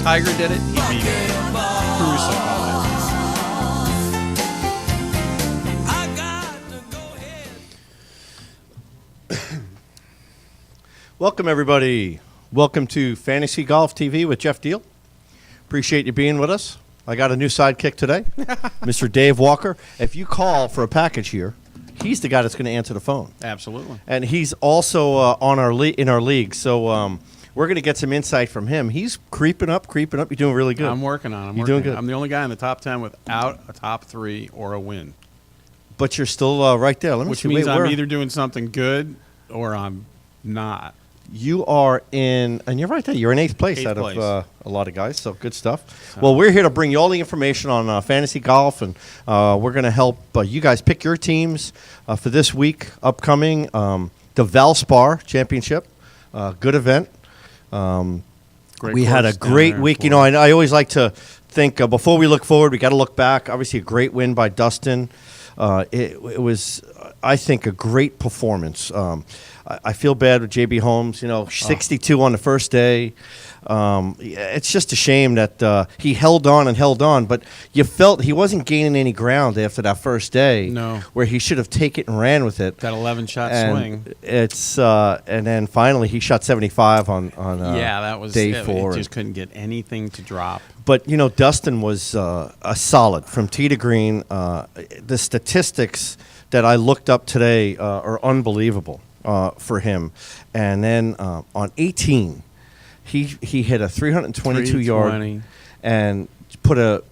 Tiger did it, he'd be crucified. Welcome, everybody. Welcome to Fantasy Golf TV with Jeff Deal. Appreciate you being with us. I got a new sidekick today, Mr. Dave Walker. If you call for a package here, he's the guy that's going to answer the phone. Absolutely. And he's also on our in our league, so we're going to get some insight from him. He's creeping up. You're doing really good. I'm working on it. You're doing good. I'm the only guy in the top 10 without a top 3 or a win. But you're still right there. Let me Which see. means Wait, I'm either doing something good or I'm not. You are in, and you're right there. You're in 8th place Eighth out place. of a lot of guys, so good stuff. Well, we're here to bring you all the information on fantasy golf, and we're going to help you guys pick your teams for this week upcoming. The Valspar Championship, good event. We had a great week. You know, I always like to think before we look forward, we got to look back. Obviously, a great win by Dustin. It was, I think, a great performance. I feel bad with JB Holmes, 62 on the first day. It's just a shame that he held on, but you felt he wasn't gaining any ground after that first day. No. Where he should have taken it and ran with it. That 11-shot swing. It's and then finally he shot 75 on that was day 4. It just couldn't get anything to drop. But, Dustin was a solid from tee to green. The statistics that I looked up today are unbelievable for him. And then on 18, he hit a 322-yard and put a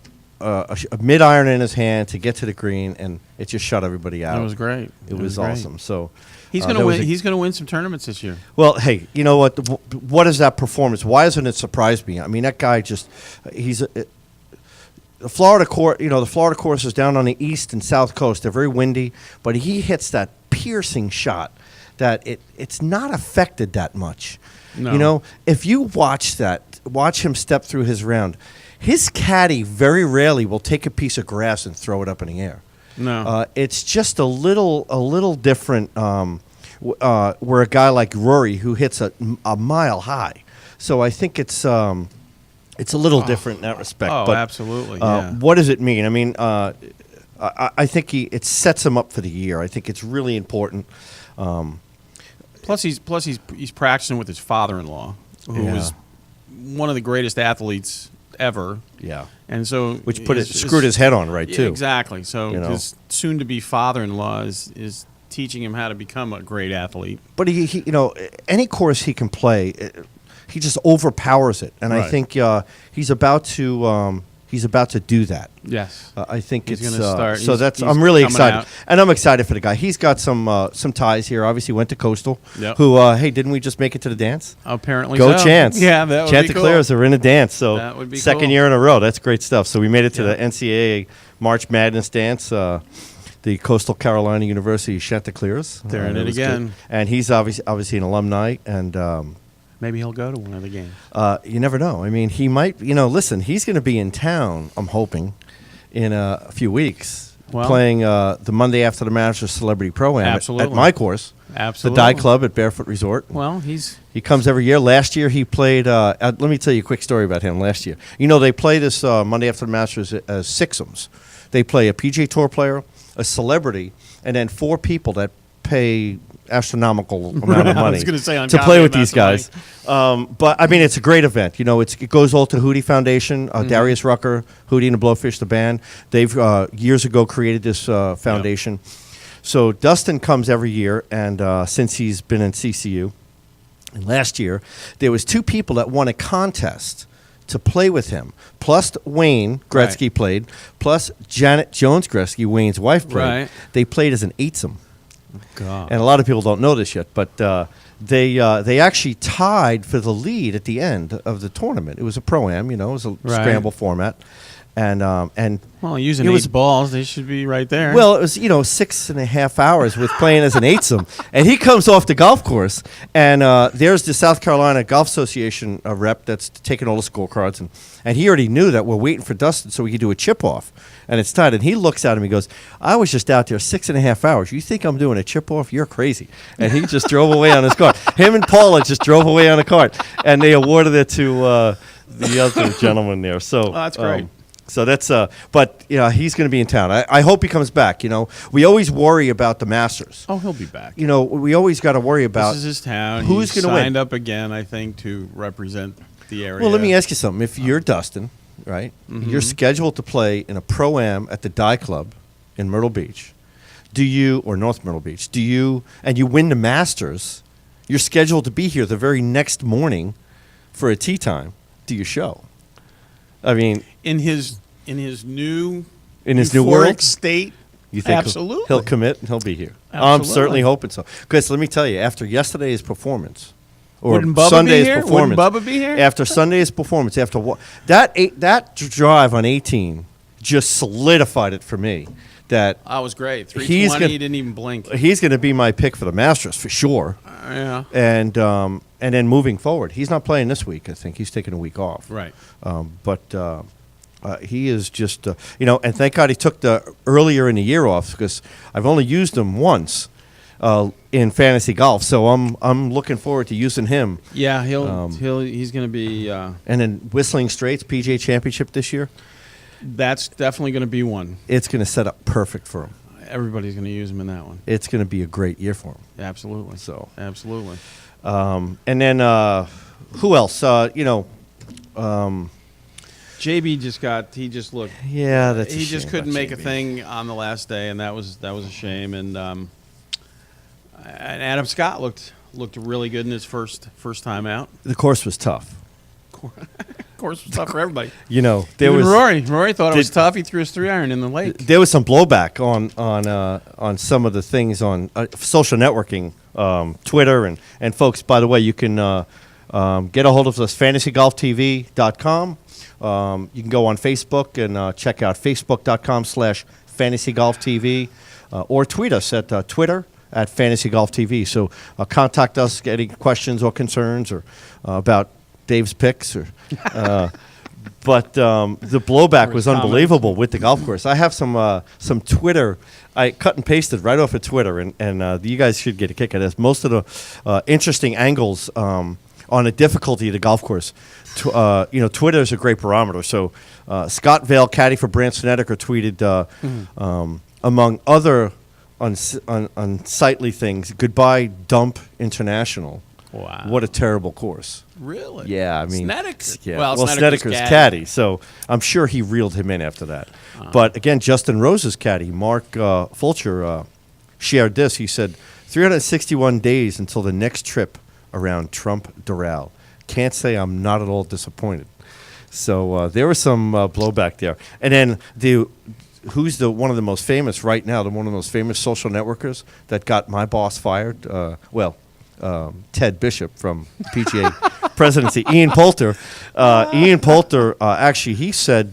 mid-iron in his hand to get to the green, and it just shut everybody out. It was great. It was awesome. So he's going to win. He's going to win some tournaments this year. Well, hey, you know what? What is that performance? Why hasn't it surprised me? I mean, that guy the Florida course. The Florida course is down on the east and south coast. They're very windy, but he hits that piercing shot that it's not affected that much. No. If you watch him step through his round, his caddy very rarely will take a piece of grass and throw it up in the air. No. It's just a little different where a guy like Rory who hits a mile high. So I think it's a little different in that respect. Oh, but, absolutely. Yeah. What does it mean? I mean, I think it sets him up for the year. I think it's really important. Plus he's practicing with his father-in-law, who was one of the greatest athletes ever. Yeah. And so which screwed his head on right too. Exactly. So his soon-to-be father-in-law is teaching him how to become a great athlete. But he any course he can play, he just overpowers it, and right. I think he's about to do that. Yes. I think he's it's going to start. So he's I'm really excited, out. and I'm excited for the guy. He's got some ties here. Obviously, went to Coastal. Yep. Who? Hey, didn't we just make it to the dance? Apparently, Go so. Chance! Yeah, that would be cool. Chanticleers are in the dance. So that would be second cool. year in a row. That's great stuff. So we made it to the NCAA March Madness dance. The Coastal Carolina University Chanticleers. They're in it again, good. And he's obviously an alumni and. Maybe he'll go to one of the games. You never know. I mean, he might. Listen, he's going to be in town. I'm hoping in a few weeks, playing the Monday after the Masters Celebrity Pro-Am at my course, Absolutely. the Dye Club at Barefoot Resort. Well, he comes every year. Last year he played. Let me tell you a quick story about him. Last year, they play this Monday after the Masters as sixums. They play a PGA Tour player, a celebrity, and then 4 people that pay astronomical amount of money I was gonna say to play with these guys. But I mean, it's a great event. It goes all to the Hootie Foundation. Darius Rucker, Hootie and the Blowfish, the band. They've years ago created this foundation. Yep. So Dustin comes every year, and since he's been in CCU, and last year there was 2 people that won a contest to play with him. Plus Wayne Gretzky played. Plus Janet Jones Gretzky, Wayne's wife, played. Right. They played as an eightsome. God. And a lot of people don't know this yet, but they actually tied for the lead at the end of the tournament. It was a pro-am, it was a scramble format. And well, using 8 balls, they should be right there. Well, it was 6.5 hours with playing as an eightsome, and he comes off the golf course, and there's the South Carolina Golf Association rep that's taking all the scorecards, and he already knew that we're waiting for Dustin so we could do a chip off, and it's tied. And he looks at him, he goes, "I was just out there 6.5 hours. You think I'm doing a chip off? You're crazy." And he just drove away on his cart. Him and Paula just drove away on a cart, and they awarded it to the other gentleman there. So that's great. So that's but he's going to be in town. I hope he comes back. We always worry about the Masters. Oh, he'll be back. We always got to worry about This is his town. who's He's going to signed win. up again, I think, to represent the area. Well, let me ask you something. If you're Dustin, right, you're scheduled to play in a Pro-Am at the Die Club in Myrtle Beach, or North Myrtle Beach, and you win the Masters, you're scheduled to be here the very next morning for a tee time. Do you show? I mean, in his new euphoric world state. you think Absolutely. he'll commit and he'll be here? I'm Absolutely. certainly hoping so. Because let me tell you, after yesterday's performance, or Wouldn't Bubba Sunday's be here? performance, Wouldn't Bubba be here? after Sunday's performance, that drive on 18 just solidified it for me that That was great. He's 320, gonna- he didn't even blink. he's going to be my pick for the Masters for sure. Yeah. And then moving forward, he's not playing this week. I think he's taking a week off. Right. But he is just, and thank God he took the earlier in the year off because I've only used him once in fantasy golf. So I'm looking forward to using him. Yeah, he's going to be. And then Whistling Straits PGA Championship this year, That's definitely going to be one. it's going to set up perfect for him. Everybody's going to use him in that one. It's going to be a great year for him. Absolutely. So. Absolutely. And then who else? JB just looked. Yeah, that's a He just shame couldn't about make a JB. thing on the last day, and that was a shame. And Adam Scott looked really good in his first time out. The course was tough. Of course, it was tough for everybody. There Even was Rory. Rory thought it was Did- tough. He threw his 3-iron in the lake. There was some blowback on some of the things on social networking, Twitter, and folks. By the way, you can get a hold of us, fantasygolftv.com. You can go on Facebook and check out facebook.com/fantasygolftv, or tweet us at Twitter at fantasygolftv. So contact us, get any questions or concerns or about Dave's picks or. But the blowback was comments. unbelievable with the golf course. I have some Twitter. I cut and pasted right off of Twitter, and you guys should get a kick at this. Most of the interesting angles on the difficulty of the golf course. Twitter is a great barometer. So Scott Vale, caddy for Brandt Snedeker, tweeted among other unsightly things, "Goodbye, Dump International." Wow. What a terrible course. Really? Yeah, I mean, Snedeker. Yeah. Well, Snedeker's caddy, so I'm sure he reeled him in after that. But again, Justin Rose's caddy, Mark Fulcher, shared this. He said, 361 days until the next trip around Trump Doral. Can't say I'm not at all disappointed. So there was some blowback there. And then who's one of the most famous right now, one of the most famous social networkers that got my boss fired? Ted Bishop from PGA presidency, Ian Poulter. Ian Poulter, actually, he said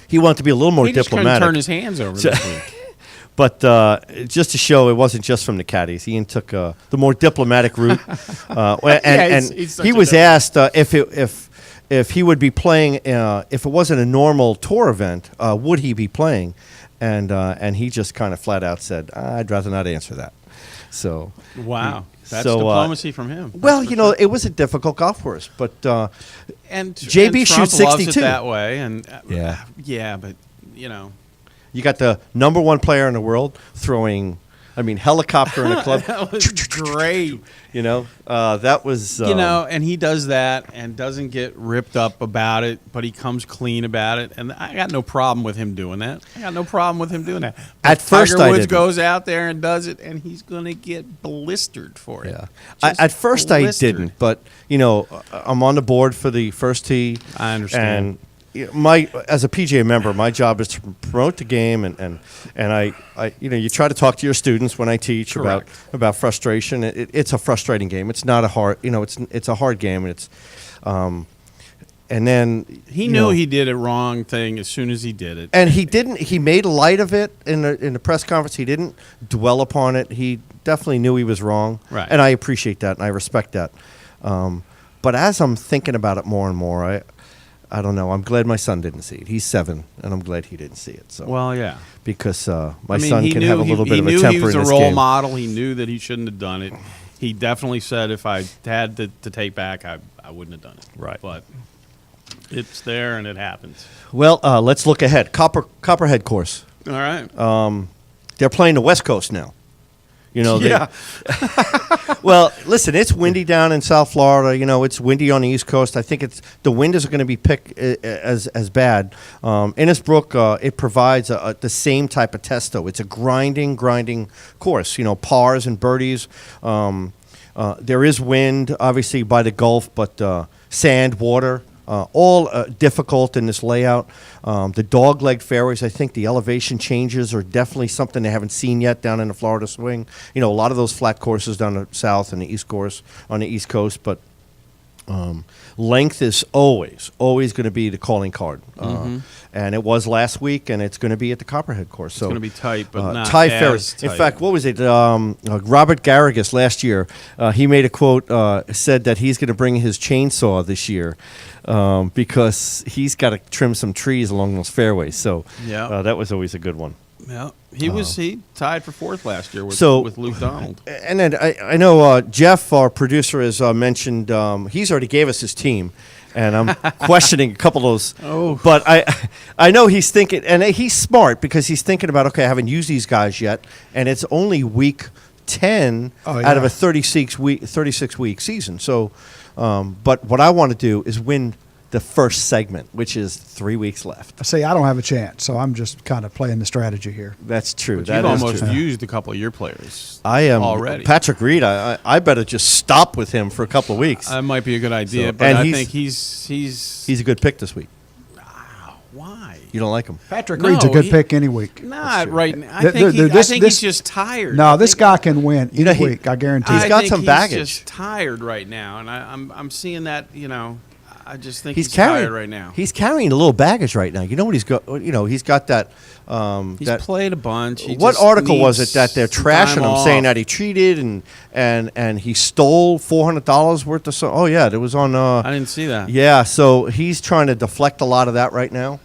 he wanted to be a little more He just couldn't diplomatic. turn his hands over this week. But just to show it wasn't just from the caddies. Ian took the more diplomatic route. And he's such he a was diplomat. asked if he would be playing, if it wasn't a normal tour event, would he be playing? And he just kind of flat out said, I'd rather not answer that. So Wow. That's So, diplomacy from him. well, That's for sure. it was a difficult golf course, but And JB and Trump shoots loves 62. it that way, and Yeah. but you got the number one player in the world throwing, helicopter in a club. that was great. That was And he does that and doesn't get ripped up about it, but he comes clean about it, and I got no problem with him doing that. But At first Tiger I Woods didn't. goes out there and does it, and he's going to get blistered for it. Yeah. Just At first I blistered. didn't, but I'm on the board for the first tee. I understand. And as a PGA member, my job is to promote the game, and I you try to talk to your students when I teach Correct. about frustration. It's a frustrating game. It's not a hard it's a hard game, and it's and then He knew he did a wrong thing as soon as he did it. and he didn't. He made light of it in the press conference. He didn't dwell upon it. He definitely knew he was wrong, Right. and I appreciate that and I respect that. But as I'm thinking about it more and more, I don't know. I'm glad my son didn't see it. He's 7, and I'm glad he didn't see it. So Well, yeah. because my I mean, son he can knew have a little bit of a he temper knew he was in a this role game. model. He knew that he shouldn't have done it. He definitely said if I had to take back, I wouldn't have done it. Right. But It's there and it happens. Well, let's look ahead. Copperhead course. All right. They're playing the West Coast now. You know, Yeah. well, listen, it's windy down in South Florida. You know, it's windy on the East Coast. I think the wind is going to be picked as bad. Innisbrook, it provides the same type of test, though. It's a grinding course. You know, pars and birdies. There is wind, obviously, by the Gulf, but sand, water. All difficult in this layout. The dog-leg fairways, I think the elevation changes are definitely something they haven't seen yet down in the Florida swing. You know, a lot of those flat courses down the south and the east course on the East Coast, but length is always going to be the calling card. And it was last week, and it's going to be at the Copperhead course. So It's going to be tight, but not tight as fairways. tight. In fact, what was it? Robert Garrigus last year, he made a quote, said that he's going to bring his chainsaw this year because he's got to trim some trees along those fairways. So Yeah. that was always a good one. Yeah, he tied for fourth last year with Luke Donald. And then I know Jeff, our producer, has mentioned he's already gave us his team, and I'm questioning a couple of those. Oh. But I know he's thinking, and he's smart because he's thinking about, okay, I haven't used these guys yet, and it's only week 10 out of a 36-week season. So, but what I want to do is win the first segment, which is 3 weeks left. See, I don't have a chance, so I'm just kind of playing the strategy here. That's true. But That you've is almost true. used a couple of your players. I am already. Patrick Reed. I better just stop with him for a couple of weeks. That might be a good idea, So- but and I he's- think he's He's a good pick this week. why? You don't like him? Patrick No, Reed's a good he- pick any week. Not right now. I Th- think, th- I this- think this- he's just tired. No, I this think- guy can win any know, he- week, I guarantee He's you. I got think some he's baggage. just tired right now, and I'm seeing that. You know, I just think He's he's carrying tired right now. He's carrying a little baggage right now. You know what he's got? You know, he's got that. He's that played a bunch. He what just article was needs it that they're some trashing time him, off. saying that he cheated and he stole $400 worth of? Oh yeah, it was on. I didn't see that. Yeah, so he's trying to deflect a lot of that right now.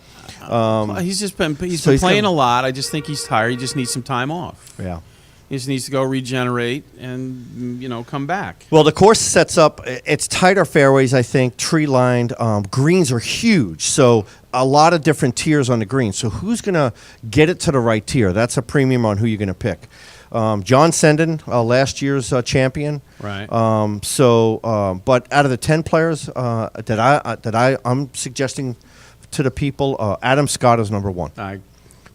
He's just been So he's playing gonna- a lot. I just think he's tired. He just needs some time off. Yeah. He just needs to go regenerate and come back. Well, the course sets up. It's tighter fairways, I think, tree lined. Greens are huge, so a lot of different tiers on the greens. So who's going to get it to the right tier? That's a premium on who you're going to pick. John Senden, last year's champion. Right. But out of the 10 players I'm suggesting to the people, Adam Scott is number one. I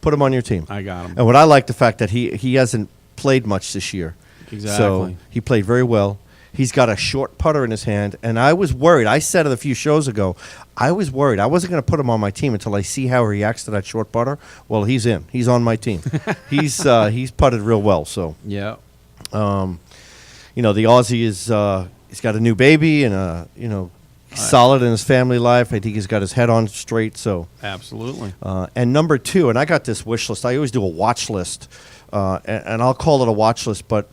Put him on your team. got him. And what I like the fact that he hasn't played much this year. Exactly. So he played very well. He's got a short putter in his hand, and I was worried. I said it a few shows ago. I was worried. I wasn't going to put him on my team until I see how he reacts to that short putter. Well, he's in. He's on my team. He's putted real well. So Yeah. the Aussie is he's got a new baby and he's solid in his family life. I think he's got his head on straight. So Absolutely. and number two, and I got this wish list. I always do a watch list, and I'll call it a watch list. But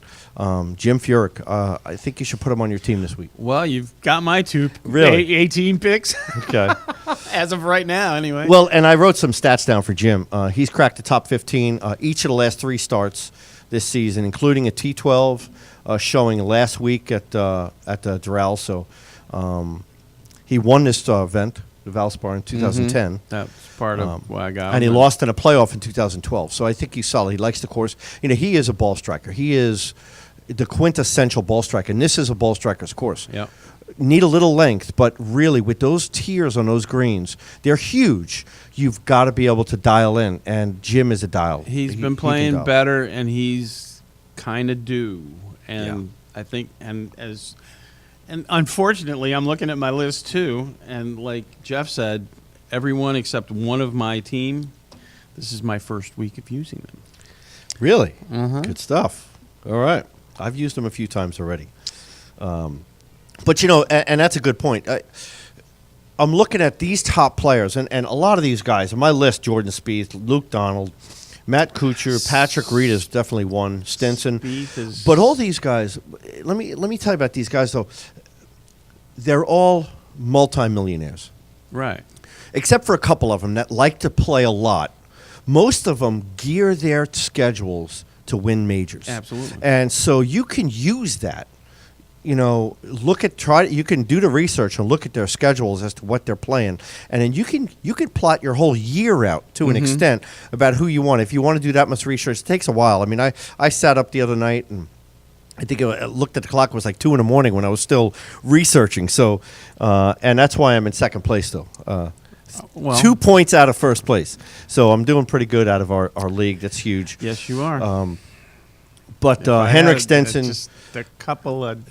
Jim Furyk, I think you should put him on your team this week. Well, you've got my Really? 18 picks Okay. as of right now, anyway. Well, and I wrote some stats down for Jim. He's cracked the top 15 each of the last 3 starts this season, including a T12 showing last week at the Doral. So he won this event, the Valspar, in 2010. that's part of why I got And he him. lost in a playoff in 2012. So I think he's solid. He likes the course. He is a ball striker. He is the quintessential ball striker. And this is a ball striker's course. Yep. Need a little length, but really with those tiers on those greens, they're huge. You've got to be able to dial in. And Jim is a dial. He's He been can playing dial. better, and he's kind of due. And Yeah. I think, and unfortunately, I'm looking at my list too, and like Jeff said, everyone except one of my team, this is my first week of using them. Really? Mhm. Good stuff. All right. I've used them a few times already. But, and that's a good point. I'm looking at these top players, and a lot of these guys on my list: Jordan Spieth, Luke Donald, Matt Kuchar, Patrick Reed is definitely one, Stenson. Spieth is- But all these guys, let me tell you about these guys though. They're all multimillionaires, Right. except for a couple of them that like to play a lot. Most of them gear their schedules to win majors. Absolutely. And so you can use that. you can do the research and look at their schedules as to what they're playing, and then you can plot your whole year out to an extent about who you want. If you want to do that much research, it takes a while. I mean, I sat up the other night and I think I looked at the clock. It was like 2 a.m. when I was still researching. So, and that's why I'm in second place still. Well, 2 points out of first place. So I'm doing pretty good out of our league. That's huge. yes, you are. But If I Henrik had, Stenson. just a couple of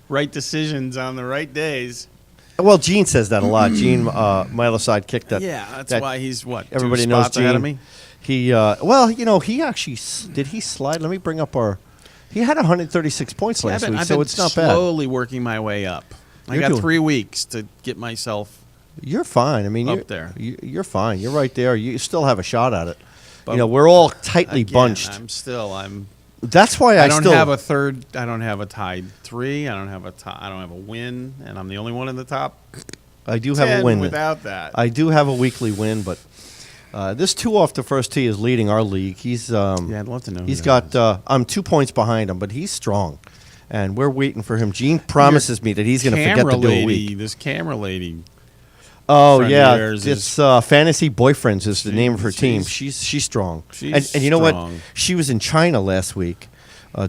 right decisions on the right days. Well, Gene says that a lot. Gene, my other sidekick. Yeah, that's that why he's what? everybody 2 knows spots ahead of Gene. me. He he actually did he slide? Let me bring up our. He had 136 points last week, I've so been it's not bad. slowly working my way up. I You're got doing- 3 weeks to get myself. You're fine. I mean, Up you're, there. You're fine. You're right there. You still have a shot at it. But We're all tightly Again, bunched. I'm. That's why I I don't still have a third. I don't have a tied 3. I don't have a win, and I'm the only one in the top. I do have 10 a win. without that. I do have a weekly win, but this 2 off the first tee is leading our league. He's yeah, I'd love to know. who he's that got. is. I'm 2 points behind him, but he's strong, and we're waiting for him. Gene promises me that he's going to forget to do a week. This camera lady. Oh friend of yeah, yours it's Fantasy Boyfriends is the name of her team. she's- She's strong. she's and you know what? strong. She was in China last week,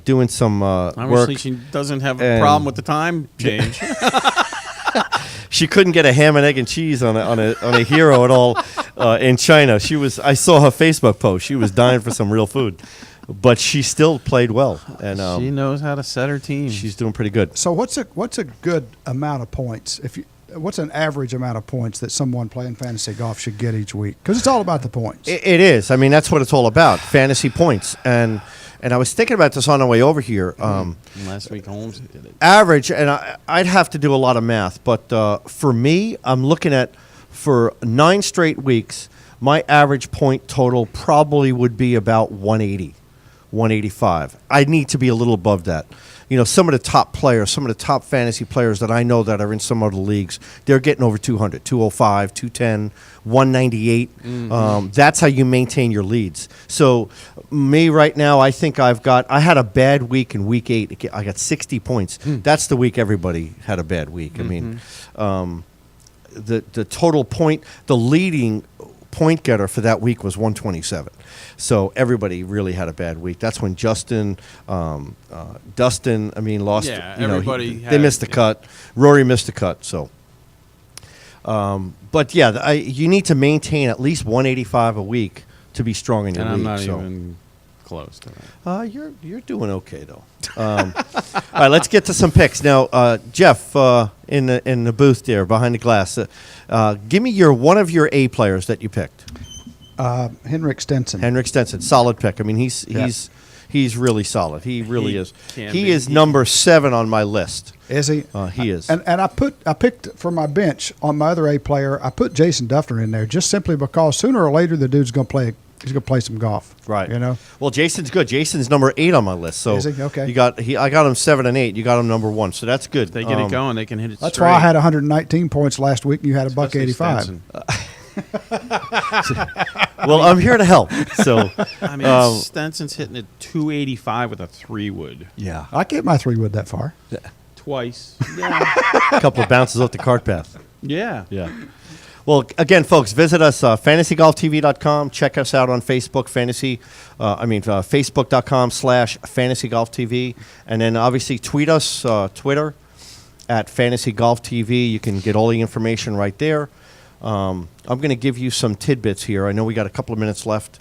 doing some work. Obviously, she doesn't have a and- problem with the time change. She couldn't get a ham and egg and cheese on a hero at all in China. I saw her Facebook post. She was dying for some real food, but she still played well, and she knows how to set her team. she's doing pretty good. So what's a good amount of points? What's an average amount of points that someone playing fantasy golf should get each week? Because it's all about the points. It is. I mean, that's what it's all about. Fantasy points. And I was thinking about this on the way over here. Last week, Holmes did it. Average, and I'd have to do a lot of math, but for me, I'm looking at for 9 straight weeks, my average point total probably would be about 180, 185. I need to be a little above that. Some of the top players, some of the top fantasy players that I know that are in some other leagues, they're getting over 200, 205, 210, 198. That's how you maintain your leads. So me right now, I think I had a bad week in week 8. I got 60 points. That's the week everybody had a bad week. I mean, the total point, the leading point getter for that week was 127. So everybody really had a bad week. That's when Dustin, lost. Yeah, everybody they had- missed the cut. Rory missed the cut. So, but yeah, you need to maintain at least 185 a week to be strong in your And I'm league. not so. even close to that. You're doing okay though. All right, let's get to some picks now. Jeff, in the booth there behind the glass, give me one of your A players that you picked. Henrik Stenson. Henrik Stenson, solid pick. I mean, he's Yeah. he's really solid. He really He is. can He be. is number 7 on my list. Is he? He is. And I picked for my bench on my other A player. I put Jason Duffner in there just simply because sooner or later the dude's going to play. He's going to play some golf. Right. You know. Well, Jason's good. Jason's number 8 on my list. So Is he? Okay. I got him 7 and 8. You got him number 1. So that's good. If they get it going, they can hit it That's straight. why I had 119 points last week, and you had a buck Especially 85. Stenson. Well, I'm here to help. So I mean, Stenson's hitting it 285 with a 3-wood. Yeah, I get my 3-wood that far. Twice. Yeah. a couple of bounces off the cart path. Yeah. Yeah. Well, again, folks, visit us, fantasygolftv.com. Check us out on Facebook, facebook.com/fantasygolftv. And then obviously tweet us, Twitter, at fantasygolftv. You can get all the information right there. I'm going to give you some tidbits here. I know we got a couple of minutes left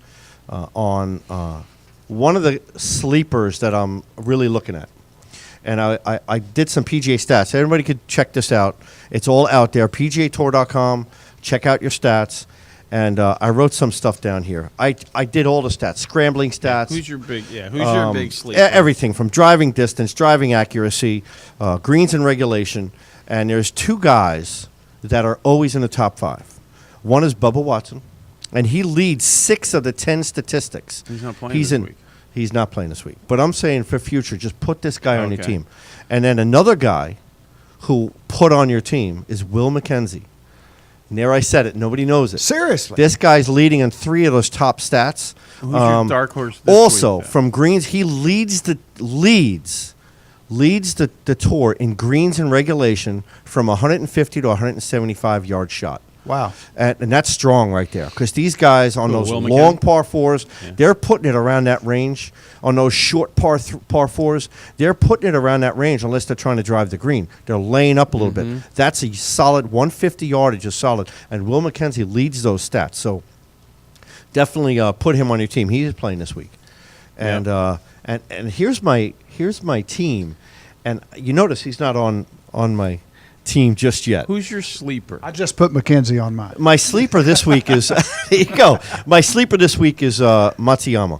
on one of the sleepers that I'm really looking at. And I did some PGA stats. Everybody could check this out. It's all out there. PGAtour.com. Check out your stats. And I wrote some stuff down here. I did all the stats, scrambling stats. Who's your big sleeper? Everything from driving distance, driving accuracy, greens and regulation. And there's 2 guys that are always in the top 5. One is Bubba Watson, and he leads 6 of the 10 statistics. He's not playing this week. He's not playing this week. But I'm saying for future, just put this guy on your Okay. team. And then another guy who put on your team is Will McKenzie. And there I said it. Nobody knows it. Seriously. This guy's leading in 3 of those top stats. Who's your dark horse this Also, week, then? from greens, he leads leads the tour in greens in regulation from 150 to 175 yard shot. Wow. And that's strong right there, because these guys on Cool, those Will long McKenzie? par fours, Yeah. they're putting it around that range. On those short par fours, they're putting it around that range unless they're trying to drive the green. They're laying up a little bit. That's a solid 150 yardage is solid, and Will McKenzie leads those stats. So definitely put him on your team. He is playing this week, and and here's my team, and you notice he's not on my team just yet. Who's your sleeper? I just put McKenzie on mine. My sleeper this week is there you go. My sleeper this week is Matsuyama.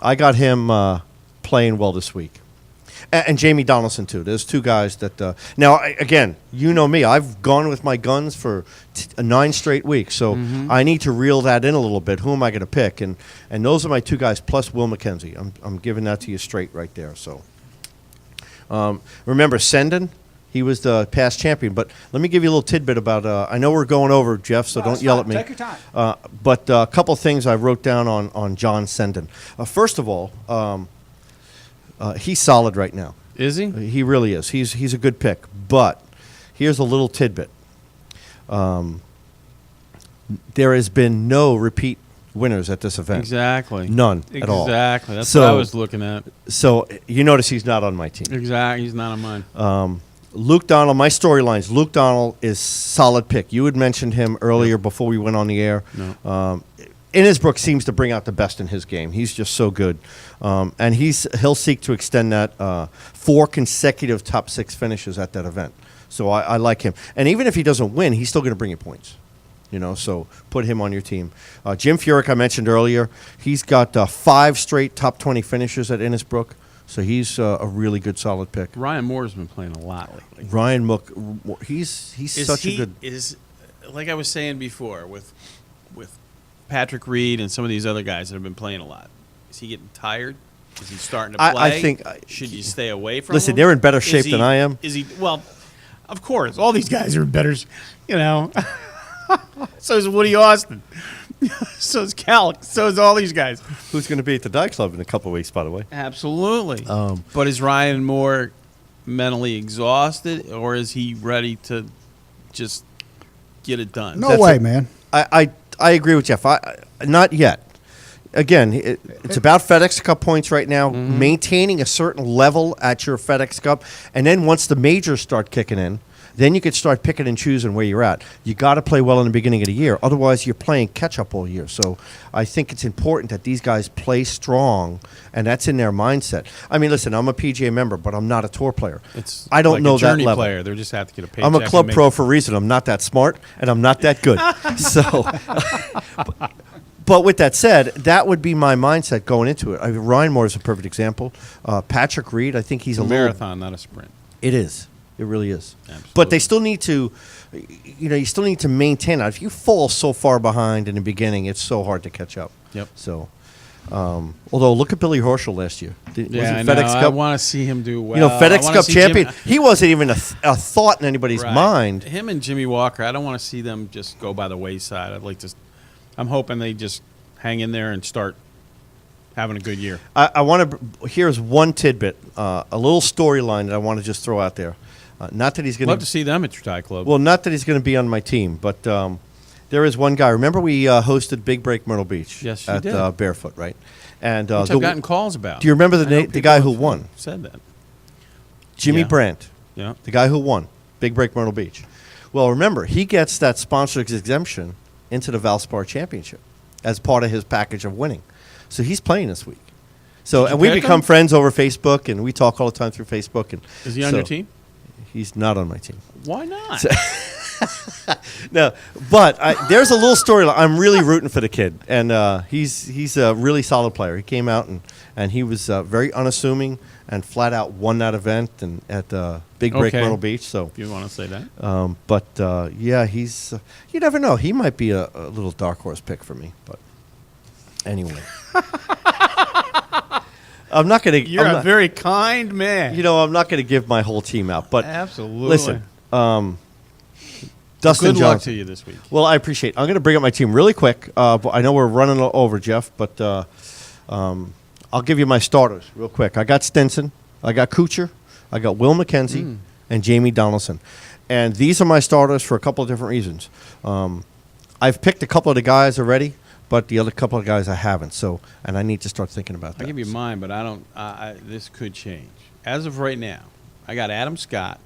I got him playing well this week, and Jamie Donaldson too. There's two guys that now again, you know me. I've gone with my guns for 9 straight weeks, so I need to reel that in a little bit. Who am I going to pick? And those are my two guys plus Will McKenzie. I'm giving that to you straight right there. So remember Sendon. He was the past champion, but let me give you a little tidbit about. I know we're going over, Jeff, so don't yell at me. Take your time. But a couple things I wrote down on John Sendon. First of all, he's solid right now. Is he? He really is. He's a good pick. But here's a little tidbit. There has been no repeat winners at this event. Exactly. None at all. Exactly. That's So- what I was looking at. So you notice he's not on my team. Exactly. He's not on mine. Luke Donald, my storylines. Luke Donald is solid pick. You had mentioned him earlier before we went on the air. No. Innisbrook seems to bring out the best in his game. He's just so good, and he'll seek to extend that 4 consecutive top 6 finishes at that event. So I like him. And even if he doesn't win, he's still going to bring you points. So put him on your team. Jim Furyk, I mentioned earlier, he's got 5 straight top 20 finishes at Innisbrook. So he's a really good, solid pick. Ryan Moore's been playing a lot lately. Ryan Mook, he's such a good. Is like I was saying before with Patrick Reed and some of these other guys that have been playing a lot. Is he getting tired? Is he starting to play? I think. Should you stay away from Listen, him? they're in better Is shape he- than I am. Is he? Well, of course, all these guys are in better. So is Woody Austin. So is Cal. So is all these guys. Who's going to be at the Dive Club in a couple of weeks, by the way? Absolutely. But is Ryan Moore mentally exhausted, or is he ready to just get it done? No That's way, it. man. I agree with Jeff. Not yet. Again, it's about FedEx Cup points right now, maintaining a certain level at your FedEx Cup. And then once the majors start kicking in, then you could start picking and choosing where you're at. You got to play well in the beginning of the year. Otherwise, you're playing catch-up all year. So I think it's important that these guys play strong, and that's in their mindset. I mean, listen, I'm a PGA member, but I'm not a tour player. I don't like know a journey that level. player. They just have to get a paycheck. I'm a club and make pro it. for a reason. I'm not that smart, and I'm not that good. So, but with that said, that would be my mindset going into it. Ryan Moore is a perfect example. Patrick Reed, I think he's It's a a little. marathon, not a sprint. It is. It really is. Absolutely. But they still need to, you still need to maintain it. If you fall so far behind in the beginning, it's so hard to catch up. Yep. So, although look at Billy Horschel last year. Was Yeah, it I know. FedEx I Cup? want to see him do well. FedEx I wanna Cup see champion. Jim- He wasn't even a thought in anybody's Right. mind. Him and Jimmy Walker. I don't want to see them just go by the wayside. I'd like to. I'm hoping they just hang in there and start having a good year. I want to. Here's one tidbit, a little storyline that I want to just throw out there. Not that he's going Love to see them at your tie club. Well, not that he's going to be on my team, but there is one guy. Remember, we hosted Big Break Myrtle Beach. Yes, you at did. Barefoot, right? And which I've gotten calls about. Do you remember I know the guy who people won? Said that. Jimmy Yeah. Brandt, Yeah. the guy who won Big Break Myrtle Beach. Well, remember, he gets that sponsor's exemption into the Valspar Championship as part of his package of winning. So he's playing this week. So, Did you and we pick become him? friends over Facebook, and we talk all the time through Facebook. And Is he on your team? He's not on my team. Why not? No, but there's a little story. I'm really rooting for the kid, and he's a really solid player. He came out and he was very unassuming and flat out won that event and at Big Break Okay. Myrtle Beach. So, If you want to say that. but yeah, he's you never know. He might be a little dark horse pick for me. But anyway, I'm not gonna. You're I'm a not- very kind man. I'm not gonna give my whole team out. But Absolutely. listen, Dustin Good luck Johnson. to you this week. Well, I appreciate it. I'm going to bring up my team really quick. But I know we're running over, Jeff, but I'll give you my starters real quick. I got Stinson. I got Kuchar, I got Will McKenzie, and Jamie Donaldson. And these are my starters for a couple of different reasons. I've picked a couple of the guys already, but the other couple of guys I haven't. So, and I need to start thinking about that. I'll give you mine, but I don't. This could change. As of right now, I got Adam Scott,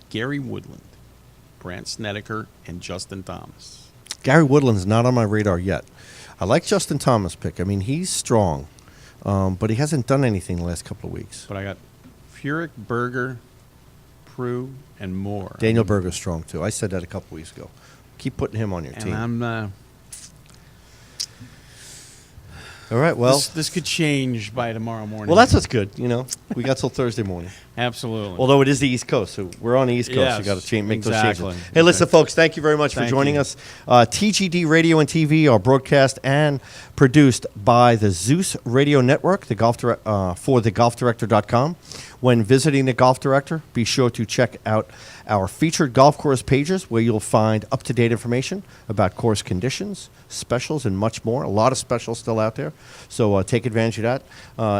Gary Woodland, Brant Snedeker, and Justin Thomas. Gary Woodland's not on my radar yet. I like Justin Thomas' pick. I mean, he's strong, but he hasn't done anything the last couple of weeks. But I got Furyk, Berger, Prue, and Moore. Daniel Berger's strong, too. I said that a couple weeks ago. Keep putting him on your team. And I'm. All right, well. This could change by tomorrow morning. Well, that's what's good, We got till Thursday morning. Absolutely. Although it is the East Coast, so we're on the East Coast. Yes, You got to make those exactly. changes. Hey, listen, folks, thank you very much for Thank joining you. us. TGD Radio and TV are broadcast and produced by the Zeus Radio Network, for thegolfdirector.com. When visiting the Golf Director, be sure to check out our featured golf course pages where you'll find up-to-date information about course conditions, specials, and much more. A lot of specials still out there, so take advantage of that.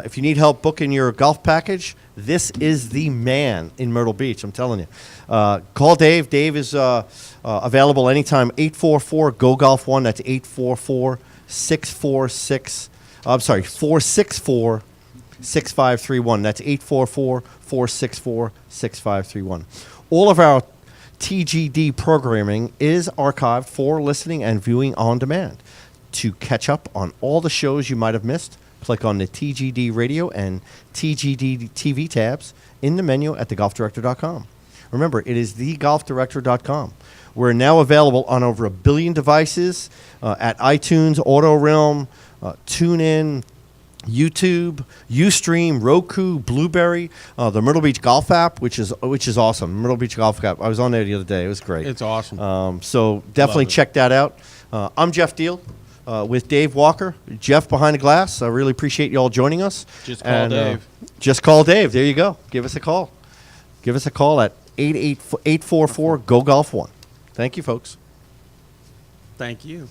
If you need help booking your golf package, this is the man in Myrtle Beach, I'm telling you. Call Dave. Dave is available anytime, 844-GO-GOLF-1. That's 464-6531. That's 844-464-6531. All of our TGD programming is archived for listening and viewing on demand. To catch up on all the shows you might have missed, click on the TGD Radio and TGD TV tabs in the menu at thegolfdirector.com. Remember, it is thegolfdirector.com. We're now available on over 1 billion devices at iTunes, AutoRealm, TuneIn, YouTube, Ustream, Roku, Blueberry, the Myrtle Beach Golf app, which is awesome. Myrtle Beach Golf app. I was on there the other day. It was great. It's awesome. So definitely Love it. check that out. I'm Jeff Deal with Dave Walker. Jeff behind the glass. I really appreciate you all joining us. Just call Dave. Just call Dave. There you go. Give us a call. Give us a call at 844-GO-GOLF-1. Thank you, folks. Thank you.